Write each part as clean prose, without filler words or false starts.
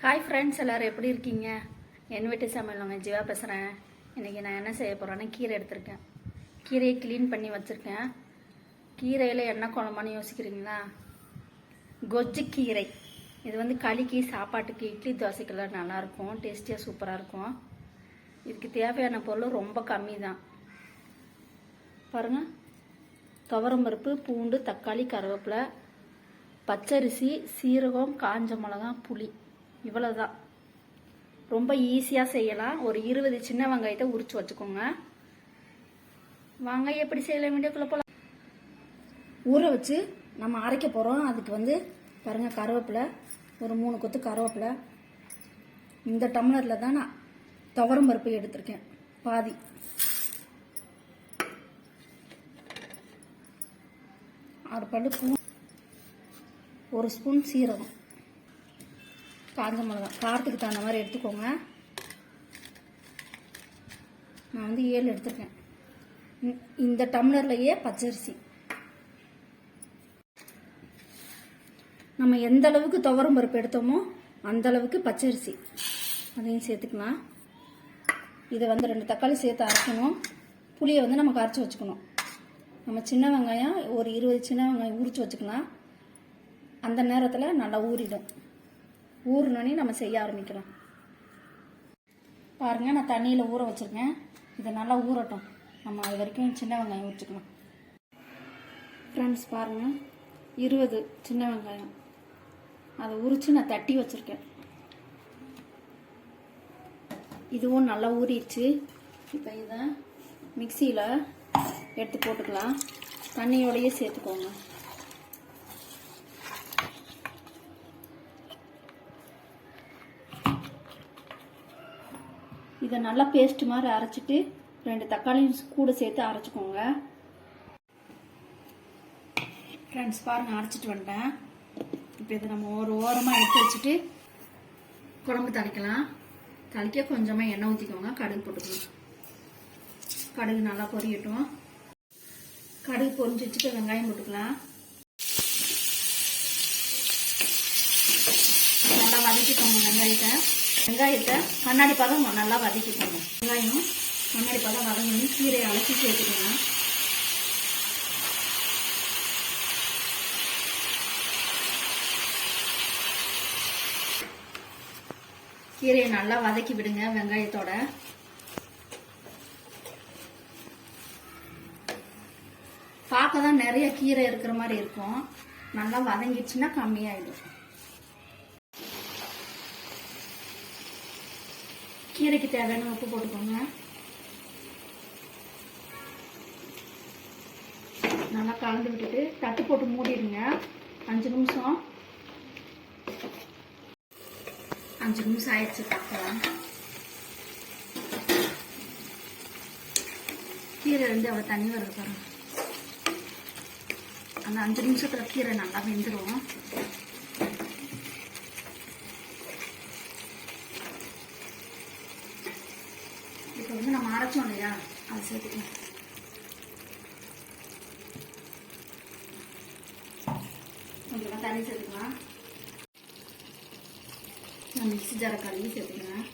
Hi friends, எல்லோரும் எப்படி இருக்கீங்க? என் வீட்டு சமையலுங்க ஜீவா பேசுகிறேன். இன்றைக்கி நான் என்ன செய்ய போகிறேன்னா, கீரை எடுத்திருக்கேன். கீரையை க்ளீன் பண்ணி வச்சுருக்கேன். கீரையில் என்ன குழம்பான்னு யோசிக்கிறீங்களா? கொஜ்ஜு கீரை. இது வந்து களிக்கு, சாப்பாட்டுக்கு, இட்லி தோசைக்கெல்லாம் நல்லாயிருக்கும். டேஸ்டியாக சூப்பராக இருக்கும். இதுக்கு தேவையான பொருள் ரொம்ப கம்மி தான். பாருங்கள், துவரம்பருப்பு, பூண்டு, தக்காளி, கருவேப்பிலை, பச்சரிசி, சீரகம், காஞ்ச மிளகாய், புளி. இவ்வளோதான். ரொம்ப ஈஸியாக செய்யலாம். ஒரு 20 சின்ன வெங்காயத்தை உரிச்சு வச்சுக்கோங்க. வெங்காயம் எப்படி செய்யலாம் வீடியோக்குள்ளே போகலாம். ஊற வச்சு நம்ம அரைக்க போகிறோம். அதுக்கு வந்து பாருங்கள், கருவேப்பிலை ஒரு 3 கொத்து கருவேப்பிலை. இந்த டம்ளரில் தான் நான் துவரம் பருப்பு எடுத்திருக்கேன், பாதி. ஒரு பல்லு பூ, 1 ஸ்பூன் சீரகம், காஞ்ச மிளகாய் காரத்துக்கு தகுந்த மாதிரி எடுத்துக்கோங்க. நான் வந்து 7 எடுத்துருக்கேன். இந்த டம்ளர்லையே பச்சரிசி. நம்ம எந்த அளவுக்கு துவரம் பருப்பு எடுத்தோமோ அந்த அளவுக்கு பச்சரிசி அதையும் சேர்த்துக்கலாம். இதை வந்து 2 தக்காளி சேர்த்து அரைக்கணும். புளியை வந்து நம்ம கரைச்சி வச்சுக்கணும். நம்ம சின்ன வெங்காயம் ஒரு 20 சின்ன வெங்காயம் உரிச்சு வச்சுக்கலாம். அந்த நேரத்தில் நல்லா ஊறிடும். ஊறினோடனே நம்ம செய்ய ஆரம்பிக்கலாம். பாருங்கள், நான் தண்ணியில் ஊற வச்சுருக்கேன். இதை நல்லா ஊறட்டும். நம்ம அது வரைக்கும் சின்ன வெங்காயம் உரிச்சுக்கலாம். ஃப்ரெண்ட்ஸ் பாருங்கள், 20 சின்ன வெங்காயம் அதை உரித்து நான் தட்டி வச்சுருக்கேன். இதுவும் நல்லா ஊறிடுச்சு. இப்போ இதை மிக்சியில் எடுத்து போட்டுக்கலாம். தண்ணியோடையே சேர்த்துக்கோங்க. இதை நல்லா பேஸ்ட் மாதிரி அரைச்சிட்டு 2 தக்காளியும் கூட சேர்த்து அரைச்சிக்கோங்க. ஃப்ரெண்ட்ஸ் பாருங்கள், அரைச்சிட்டு வந்துட்டேன். இப்போ இதை நம்ம ஒரு ஓரமாக எடுத்து வச்சுட்டு குழம்பு தாளிக்கலாம். தாளிக்க கொஞ்சமாக எண்ணெய் ஊற்றிக்கோங்க. கடுகு போட்டுக்கணும். கடுகு நல்லா பொரியட்டும். கடுகு பொரிஞ்சு வச்சுட்டு வெங்காயம் போட்டுக்கலாம். நல்லா வதக்கிக்கோங்க. வெங்காயத்தை கண்ணாடி பதம் நல்லா வதக்கிக்கோங்க. வெங்காயம் கண்ணாடி பதம் வதங்கி கீரையை அலசி சேர்த்துக்கோங்க. கீரையை நல்லா வதக்கி விடுங்க வெங்காயத்தோட. பார்க்க தான் நிறைய கீரை இருக்கிற மாதிரி இருக்கும். நல்லா வதங்கிடுச்சுன்னா கம்மியாயிடும். கீரைக்கு தேவையான உப்பு போட்டுக்கோங்க. நல்லா கலந்து விட்டுட்டு தட்டு போட்டு மூடிடுங்க. 5 நிமிஷம் ஆயிடுச்சு. பார்க்கலாம். கீரை வந்து அவ்வளோ தண்ணி வருது பாருங்க. அந்த 5 நிமிஷத்துல கீரை நல்லா வெந்துடும். இப்போ வந்து நம்ம அரைச்சோம் இல்லையா, அதை சேர்த்துக்கலாம். கொஞ்சமாக தண்ணி சேர்த்துக்கலாம். நான் மிக்ஸி ஜார கழுவி சேர்த்துக்கிறேன்.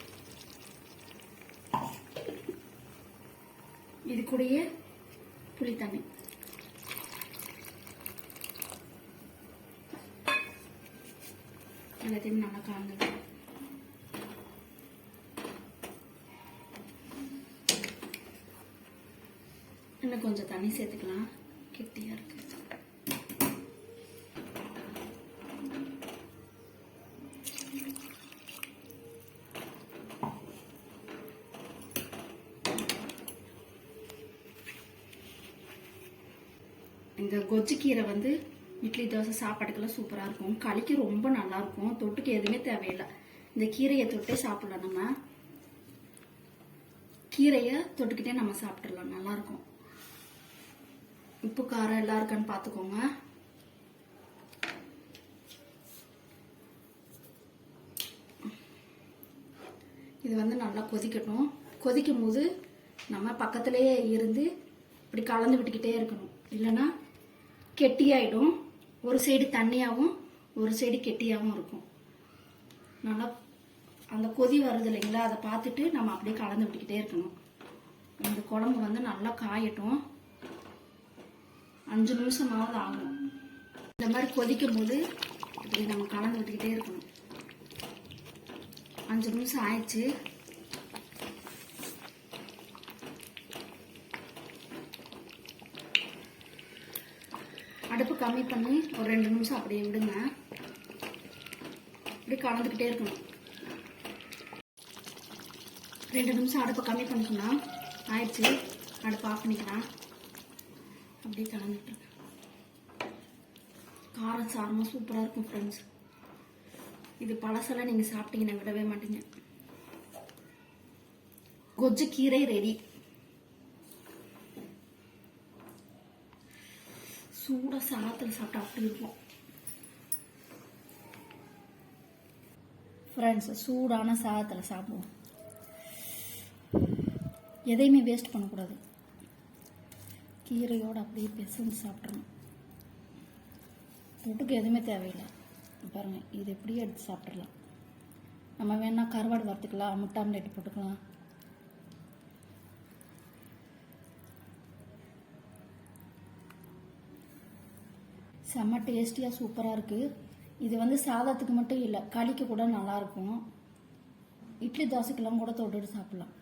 இது கூடயே புளி தண்ணி. எல்லாத்தையும் நல்லா கலந்துக்கலாம். இன்னும் கொஞ்சம் தண்ணி சேர்த்துக்கலாம். கெட்டியா இருக்கு. இந்த கொஜ்ஜு கீரை வந்து இட்லி தோசை சாப்பாட்டுக்கெல்லாம் சூப்பராக இருக்கும். களிக்கு ரொம்ப நல்லா இருக்கும். தொட்டுக்கு எதுவுமே தேவையில்லை. இந்த கீரையை தொட்டே சாப்பிடலாம். நம்ம கீரையை தொட்டுக்கிட்டே நம்ம சாப்பிட்டுடலாம். நல்லா இருக்கும். உப்பு காரம் எல்லாம் இருக்கான்னு பார்த்துக்கோங்க. இது வந்து நல்லா கொதிக்கட்டும். கொதிக்கும் போது நம்ம பக்கத்திலேயே இருந்து இப்படி கலந்து விட்டுக்கிட்டே இருக்கணும். இல்லைன்னா கெட்டியாயிடும். ஒரு சைடு தண்ணியாகவும் ஒரு சைடு கெட்டியாகவும் இருக்கும். நல்லா அந்த கொதி வருது இல்லைங்களா, அதை பார்த்துட்டு நம்ம அப்படியே கலந்து விட்டுக்கிட்டே இருக்கணும். இந்த குழம்பு வந்து நல்லா காயட்டும். 5 நிமிஷமாவது ஆகும். இந்த மாதிரி கொதிக்கும் போது இப்படி நம்ம கலந்து விட்டுக்கிட்டே இருக்கணும். 5 நிமிஷம் ஆயிடுச்சு. அடுப்பு கம்மி பண்ணி ஒரு 2 நிமிஷம் அப்படியே விடுங்க. இப்படி கலந்துக்கிட்டே இருக்கணும். 2 நிமிஷம் அடுப்பை கம்மி பண்ணிக்கணும். ஆயிடுச்சு. அடுப்பு ஆஃப் பண்ணிக்கலாம். அப்படியே கலந்துட்டு காரம் சாரமாக சூப்பராக இருக்கும் ஃப்ரெண்ட்ஸ். இது பழசெல்லாம் நீங்கள் சாப்பிட்டீங்கன்னா விடவே மாட்டீங்க. கொஜ்ஜு கீரை ரெடி. சூடாக சாதத்தில் சாப்பிட்டா அப்படி இருக்கும் ஃப்ரெண்ட்ஸ். சூடான சாதத்தில் சாப்பிடுவோம். எதையுமே வேஸ்ட் பண்ணக்கூடாது. கீரையோடு அப்படியே பிசைஞ்சு சாப்பிட்றணும். தொட்டுக்கு எதுவுமே தேவையில்லை. பாருங்கள், இது எப்படியே எடுத்து சாப்பிட்றலாம். நம்ம வேணால் கருவாடு வறுத்துக்கலாம், முட்டை ஆம்லேட் போட்டுக்கலாம். செம்ம டேஸ்டியாக சூப்பராக இருக்குது. இது வந்து சாதத்துக்கு மட்டும் இல்லை, களிக்கு கூட நல்லாயிருக்கும். இட்லி தோசைக்கெல்லாம் கூட தொட்டுட்டு சாப்பிட்லாம்.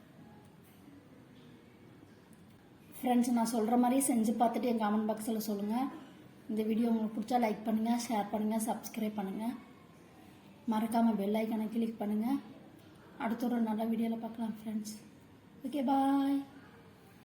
ஃப்ரெண்ட்ஸ், நான் சொல்கிற மாதிரி செஞ்சு பார்த்துட்டு என் கமெண்ட் பாக்ஸில் சொல்லுங்கள். இந்த வீடியோ உங்களுக்கு பிடிச்சா லைக் பண்ணுங்கள், ஷேர் பண்ணுங்கள், சப்ஸ்கிரைப் பண்ணுங்கள். மறக்காமல் பெல் ஐக்கானை கிளிக் பண்ணுங்கள். அடுத்த ஒரு நல்ல வீடியோவில் பார்க்கலாம் ஃப்ரெண்ட்ஸ். ஓகே, பாய்.